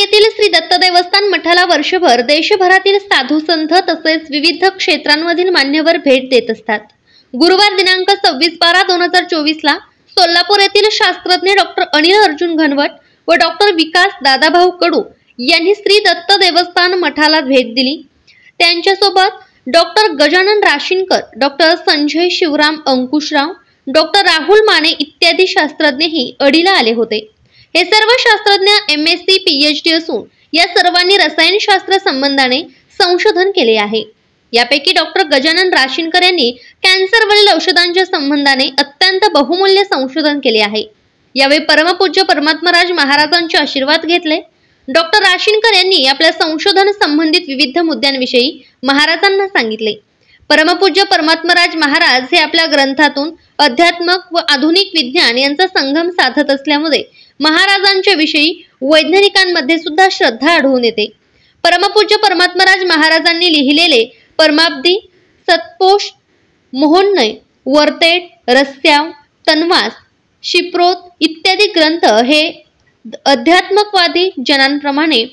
येथील श्री दत्त देवस्थान मठाला वर्षभर देशभरातील साधू संत तसेच विविध क्षेत्रांमधील मान्यवर भेट देत असतात। गुरुवार दिनांक 26/12/2024 ला सोलापूर येथील शास्त्रज्ञ डॉक्टर अनिल अर्जुन घनवट व डॉक्टर विकास दादाभाऊ कडू यांनी श्री दत्त देवस्थान मठाला भेट दिली। त्यांच्यासोबत doctor Gajanan Rashinkar, doctor Sanjay Shivram Ankushrao, doctor Rahul Mane इत्यादी शास्त्रज्ञही अडीला आले होते। हे सर्व शास्त्रज्ञ MSc PhD असून या सर्वांनी रसायनशास्त्र संबंधाने संशोधन केले आहे। यापैकी डॉक्टर गजानन राशीनकर यांनी कॅन्सरवरील औषधांच्या संबंधाने अत्यंत बहुमूल्य संशोधन केले आहे। यावेळी परमपूज्य परमात्मराज महाराजांचे आशीर्वाद घेतले। डॉक्टर राशीनकर यांनी आपल्या संशोधन संबंधित विविध मुद्द्यांविषयी महाराजांना सांगितले। परमपूज्य परमात्मराज महाराज हे आपल्या ग्रंथातून अध्यात्मक व आधुनिक विज्ञान यांचा संगम साधत असल्यामुळे महाराजांच्या विषयी वैज्ञानिकांमध्ये सुद्धा श्रद्धा आढळून येते। परमपूज्य परमात्मराज महाराजांनी लिहिलेले परमाब्दी, सतपोष, मोहनय, वरतेट, रस्याव, तन्वास, शिप्रोत इत्यादी ग्रंथ हे अध्यात्मकवादी जनांप्रमाणे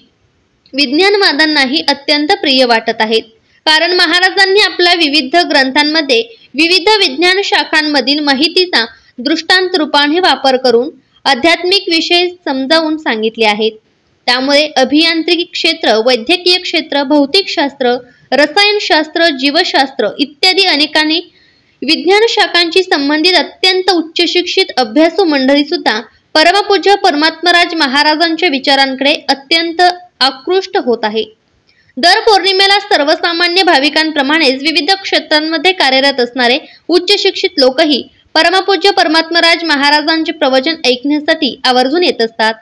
विज्ञानवादांनाही अत्यंत प्रिय वाटत आहेत। कारण महाराजांनी आपल्या विविध ग्रंथांमध्ये विविध विज्ञान शाखांमधील माहितीचा दृष्टांत रूपाने वापर करून आध्यात्मिक विषय समजावून सांगितले आहेत। त्यामुळे अभियांत्रिकी क्षेत्र, वैद्यकीय क्षेत्र, भौतिकशास्त्र, रसायनशास्त्र, जीवशास्त्र इत्यादी अनेकांनी विज्ञान शाखांशी संबंधित अत्यंत उच्च शिक्षित अभ्यासू मंडळी सुद्धा परमपूज्य परमात्मराज महाराजांच्या विचारांकडे अत्यंत आकृष्ट होत आहे। दर पौर्णिमेला सर्वसामान्य भाविकांप्रमाणेच विविध क्षेत्रांमध्ये कार्यरत असणारे उच्च शिक्षित लोकही परमपूज्य परमात्मराज महाराजांचे प्रवचन ऐकण्यासाठी आवर्जून येत असतात।